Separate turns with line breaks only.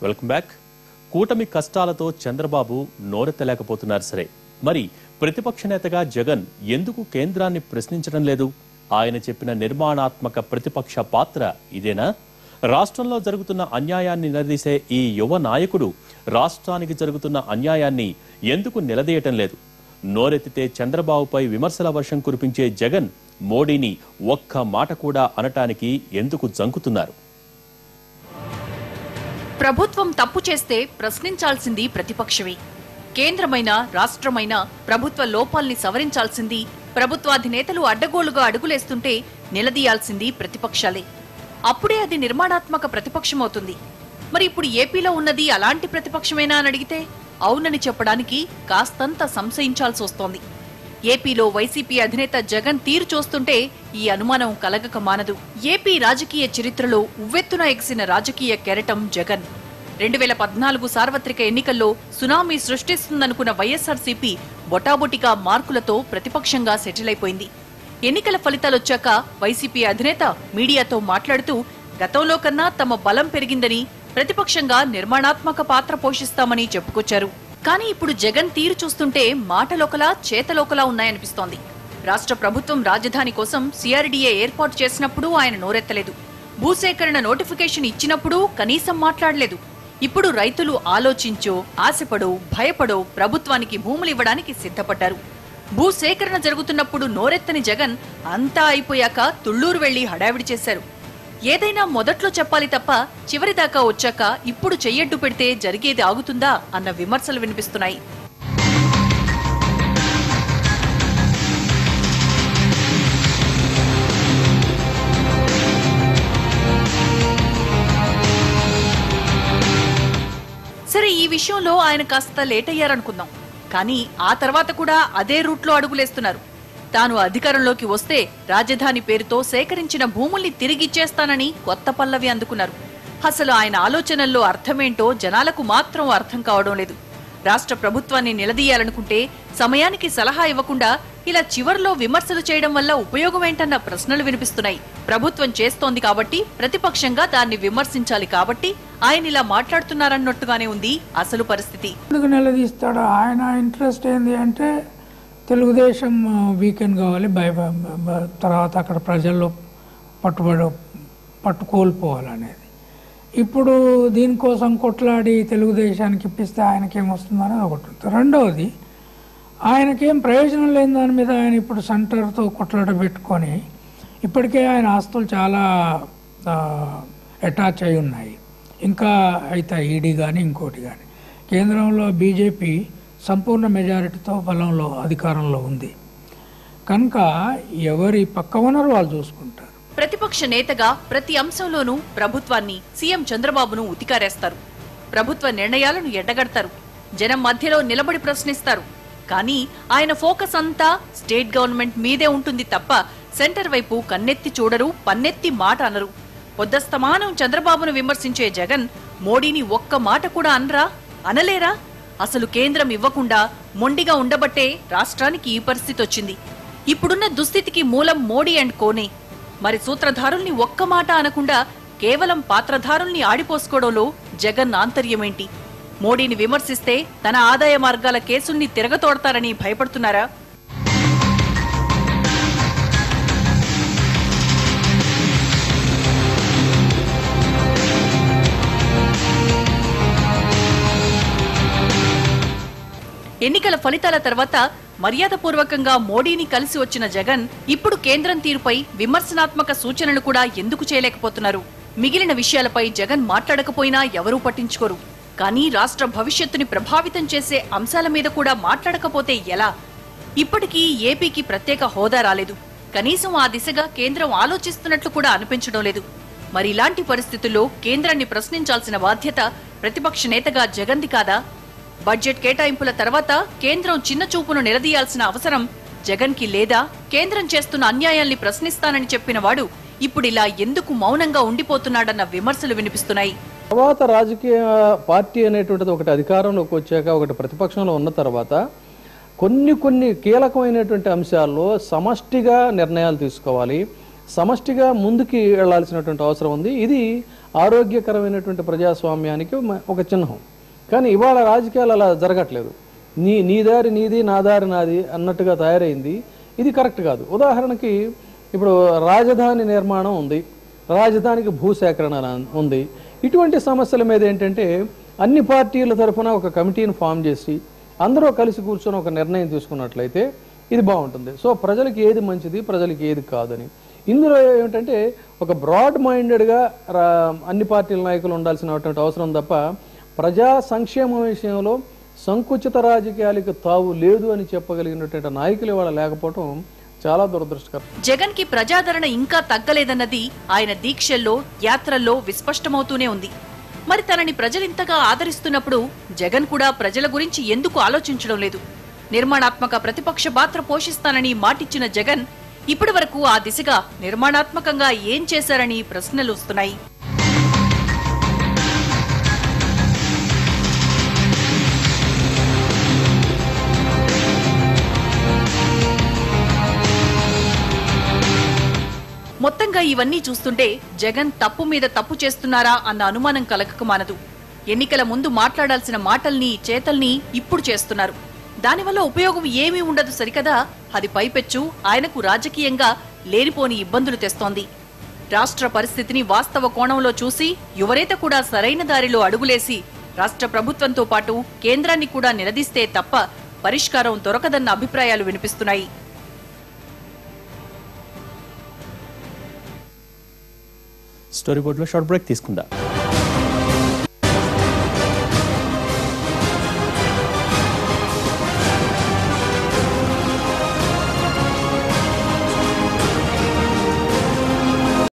Welcome back. కూటమి కష్టాలతో చంద్రబాబు నోరెత్తలేకపోతున్నారు సరే, మరి ప్రతిపక్ష నేతగా జగన్ ఎందుకు కేంద్రాన్ని ప్రశ్నించడం లేదు? ఆయన చెప్పిన నిర్మాణాత్మక ప్రతిపక్ష పాత్ర ఇదేనా? రాష్ట్రంలో జరుగుతున్న అన్యాయాన్ని నిలదీసే ఈ యువ నాయకుడు రాష్ట్రానికి జరుగుతున్న అన్యాయాన్ని ఎందుకు నిలదీయటం లేదు? నోరెత్తితే చంద్రబాబుపై విమర్శల వర్షం కురిపించే జగన్ మోడీని ఒక్క మాట కూడా అనటానికి ఎందుకు జంకుతున్నారు?
ప్రభుత్వం తప్పు చేస్తే ప్రశ్నించాల్సింది ప్రతిపక్షమే. కేంద్రమైన రాష్ట్రమైన ప్రభుత్వ లోపాల్ని సవరించాల్సింది, ప్రభుత్వాధినేతలు అడ్డగోలుగా అడుగులేస్తుంటే నిలదీయాల్సింది ప్రతిపక్షాలే. అప్పుడే అది నిర్మాణాత్మక ప్రతిపక్షమవుతుంది. మరి ఇప్పుడు ఏపీలో ఉన్నది అలాంటి ప్రతిపక్షమేనా అని అడిగితే అవునని చెప్పడానికి కాస్తంత సంశయించాల్సి వస్తోంది. ఏపీలో వైసీపీ అధినేత జగన్ తీరు చూస్తుంటే ఈ అనుమానం కలగక మానదు. ఏపీ రాజకీయ చరిత్రలో ఉవ్వెత్తున ఎగిసిన రాజకీయ కెరటం జగన్. 2014 సార్వత్రిక ఎన్నికల్లో సునామీ సృష్టిస్తుందనుకున్న వైఎస్ఆర్సీపీ బొటాబొటిగా మార్కులతో ప్రతిపక్షంగా సెటిల్ అయిపోయింది. ఎన్నికల ఫలితాలొచ్చాక వైసీపీ అధినేత మీడియాతో మాట్లాడుతూ గతంలో కన్నా తమ బలం పెరిగిందని, ప్రతిపక్షంగా నిర్మాణాత్మక పాత్ర పోషిస్తామని చెప్పుకొచ్చారు. కానీ ఇప్పుడు జగన్ తీరు చూస్తుంటే మాటలోకలా చేతలోకలా ఉన్నాయనిపిస్తోంది. రాష్ట్ర ప్రభుత్వం రాజధాని కోసం సిఆర్డీఏ ఏర్పాటు చేసినప్పుడు ఆయన నోరెత్తలేదు. భూసేకరణ నోటిఫికేషన్ ఇచ్చినప్పుడు కనీసం మాట్లాడలేదు. ఇప్పుడు రైతులు ఆలోచించో, ఆశపడో, భయపడో ప్రభుత్వానికి భూములు ఇవ్వడానికి సిద్ధపడ్డారు. భూసేకరణ జరుగుతున్నప్పుడు నోరెత్తని జగన్ అంతా అయిపోయాక తుళ్లూరు వెళ్లి హడావిడి చేశారు. ఏదైనా మొదట్లో చెప్పాలి తప్ప చివరిదాకా వచ్చాక ఇప్పుడు చెయ్యడ్డు పెడితే జరిగేది ఆగుతుందా అన్న విమర్శలు వినిపిస్తున్నాయి. సరే, ఈ విషయంలో ఆయన కాస్త లేట్ అయ్యారనుకుందాం. కానీ ఆ తర్వాత కూడా అదే రూట్లో అడుగులేస్తున్నారు. తాను అధికారంలోకి వస్తే రాజధాని పేరుతో సేకరించిన భూముల్ని తిరిగిచ్చేస్తానని కొత్త పల్లవి అందుకున్నారు. అసలు ఆయన ఆలోచనల్లో అర్థమేంటో జనాలకు మాత్రం అర్థం కావడం లేదు. రాష్ట్ర ప్రభుత్వాన్ని నిలదీయాలనుకుంటే సమయానికి సలహా ఇవ్వకుండా ఇలా చివర్లో విమర్శలు చేయడం వల్ల ఉపయోగమేంటన్న ప్రశ్నలు వినిపిస్తున్నాయి. ప్రభుత్వం చేస్తోంది కాబట్టి, ప్రతిపక్షంగా దాన్ని విమర్శించాలి కాబట్టి ఆయన ఇలా మాట్లాడుతున్నారన్నట్టుగానే ఉంది అసలు పరిస్థితి.
నిలదీస్తాడు ఆయన ఇంట్రెస్ట్ ఏంది అంటే తెలుగుదేశం వీకెండ్ కావాలి, తర్వాత అక్కడ ప్రజల్లో పట్టు కోల్పోవాలనేది. ఇప్పుడు దీనికోసం కొట్లాడి తెలుగుదేశానికి ఇప్పిస్తే ఆయనకేమొస్తుందనేది ఒకటి ఉంటుంది. రెండవది, ఆయనకేం ప్రయోజనం లేని దాని మీద ఆయన ఇప్పుడు సెంటర్తో కొట్లాట పెట్టుకొని ఇప్పటికే ఆయన ఆస్తులు చాలా అటాచ్ అయి ఉన్నాయి. ఇంకా అయితే ఈడీ కానీ ఇంకోటి కానీ. కేంద్రంలో బీజేపీ సంపూర్ణ మెజారిటీతో బలంలో అధికారంలో ఉంది కనుక ఎవరి పక్క ఉన్నారు వాళ్ళు చూసుకుంటారు.
ప్రతిపక్ష నేతగా ప్రతి అంశంలోనూ ప్రభుత్వాన్ని, సీఎం చంద్రబాబును ఉతికారేస్తారు. ప్రభుత్వ నిర్ణయాలను ఎండగడతారు. జనం మధ్యలో నిలబడి ప్రశ్నిస్తారు. కానీ ఆయన ఫోకస్ అంతా స్టేట్ గవర్నమెంట్ మీదే ఉంటుంది తప్ప సెంటర్ వైపు కన్నెత్తి చూడరు, పన్నెత్తి మాట అనరు. పొద్దస్తమానం చంద్రబాబును విమర్శించే జగన్ మోడీని ఒక్క మాట కూడా అనరా, అనలేరా? అసలు కేంద్రం ఇవ్వకుండా మొండిగా ఉండబట్టే రాష్ట్రానికి ఈ పరిస్థితి వచ్చింది. ఇప్పుడున్న దుస్థితికి మూలం మోడీ అండ్ కోనే. మరి సూత్రధారుల్ని ఒక్క మాట అనకుండా కేవలం పాత్రధారుల్ని ఆడిపోసుకోవడంలో జగన్ ఆంతర్యమేంటి? మోడీని విమర్శిస్తే తన ఆదాయ మార్గాల కేసుల్ని తిరగతోడతారని భయపడుతున్నారా? ఎన్నికల ఫలితాల తర్వాత మర్యాదపూర్వకంగా మోడీని కలిసి వచ్చిన జగన్ ఇప్పుడు కేంద్రం తీరుపై విమర్శనాత్మక సూచనలు కూడా ఎందుకు చేయలేకపోతున్నారు? మిగిలిన విషయాలపై జగన్ మాట్లాడకపోయినా ఎవరూ పట్టించుకోరు. కానీ రాష్ట్ర భవిష్యత్తుని ప్రభావితం చేసే అంశాల మీద కూడా మాట్లాడకపోతే ఎలా? ఇప్పటికీ ఏపీకి ప్రత్యేక హోదా రాలేదు. కనీసం ఆ దిశగా కేంద్రం ఆలోచిస్తున్నట్లు కూడా అనిపించడం లేదు. మరి ఇలాంటి పరిస్థితుల్లో కేంద్రాన్ని ప్రశ్నించాల్సిన బాధ్యత ప్రతిపక్ష నేతగా జగన్ది కాదా? బడ్జెట్ కేటాయింపుల తర్వాత కేంద్రం చిన్న చూపును నిలదీయాల్సిన అవసరం జగన్ కి లేదా? కేంద్రం చేస్తున్న అన్యాయాల్ని ప్రశ్నిస్తానని చెప్పిన వాడు ఇప్పుడిలా ఎందుకు మౌనంగా ఉండిపోతున్నాడన్న విమర్శలు వినిపిస్తున్నాయి.
తర్వాత రాజకీయ పార్టీ అనేటువంటిది ఒకటి అధికారంలోకి వచ్చాక, ఒకటి ప్రతిపక్షంలో ఉన్న తర్వాత కొన్ని కీలకమైనటువంటి అంశాల్లో సమష్టిగా నిర్ణయాలు తీసుకోవాలి, సమష్టిగా ముందుకి వెళ్లాల్సినటువంటి అవసరం ఉంది. ఇది ఆరోగ్యకరమైనటువంటి ప్రజాస్వామ్యానికి ఒక చిహ్నం. కానీ ఇవాళ రాజకీయాలు అలా జరగట్లేదు. నీ దారి నీది, నా దారి నాది అన్నట్టుగా తయారైంది. ఇది కరెక్ట్ కాదు. ఉదాహరణకి ఇప్పుడు రాజధాని నిర్మాణం ఉంది, రాజధానికి భూసేకరణ ఉంది. ఇటువంటి సమస్యల మీద ఏంటంటే అన్ని పార్టీల తరఫున ఒక కమిటీని ఫామ్ చేసి అందరూ కలిసి కూర్చొని ఒక నిర్ణయం తీసుకున్నట్లయితే ఇది బాగుంటుంది. సో ప్రజలకు ఏది మంచిది, ప్రజలకు ఏది కాదని. ఇందులో ఏమిటంటే ఒక బ్రాడ్ మైండెడ్గా అన్ని పార్టీల నాయకులు ఉండాల్సినటువంటి అవసరం తప్ప ప్రజా సంక్షేమం విషయంలో సంకుచిత రాజకీయాలకు తావు లేదు అని చెప్పగలిగినటువంటి నాయకులు ఇవాళ లేకపోవడం చాలా దురదృష్టకరం.
జగన్ కి ప్రజాదరణ ఇంకా తగ్గలేదన్నది ఆయన దీక్షల్లో, యాత్రల్లో విస్పష్టమవుతూనే ఉంది. మరి తనని ప్రజలింతగా ఆదరిస్తున్నప్పుడు జగన్ కూడా ప్రజల గురించి ఎందుకు ఆలోచించడం లేదు? నిర్మాణాత్మక ప్రతిపక్ష పాత్ర పోషిస్తానని మాటిచ్చిన జగన్ ఇప్పటి వరకు ఆ దిశగా నిర్మాణాత్మకంగా ఏం చేశారని ప్రశ్నలు వస్తున్నాయి. మొత్తంగా ఇవన్నీ చూస్తుంటే జగన్ తప్పు మీద తప్పు చేస్తున్నారా అన్న అనుమానం కలగక మానదు. ఎన్నికల ముందు మాట్లాడాల్సిన మాటల్ని, చేతల్ని ఇప్పుడు చేస్తున్నారు. దానివల్ల ఉపయోగం ఏమీ ఉండదు సరికదా, అది పైపెచ్చు ఆయనకు రాజకీయంగా లేనిపోని ఇబ్బందులు తెస్తోంది. రాష్ట్ర పరిస్థితిని వాస్తవ కోణంలో చూసి యువనేత కూడా సరైన దారిలో అడుగులేసి రాష్ట్ర ప్రభుత్వంతో పాటు కేంద్రాన్ని కూడా నిలదీస్తే తప్ప పరిష్కారం దొరకదన్న అభిప్రాయాలు వినిపిస్తున్నాయి.
స్టోరీ బోర్డులో షార్ట్ బ్రేక్ తీసుకుందాం.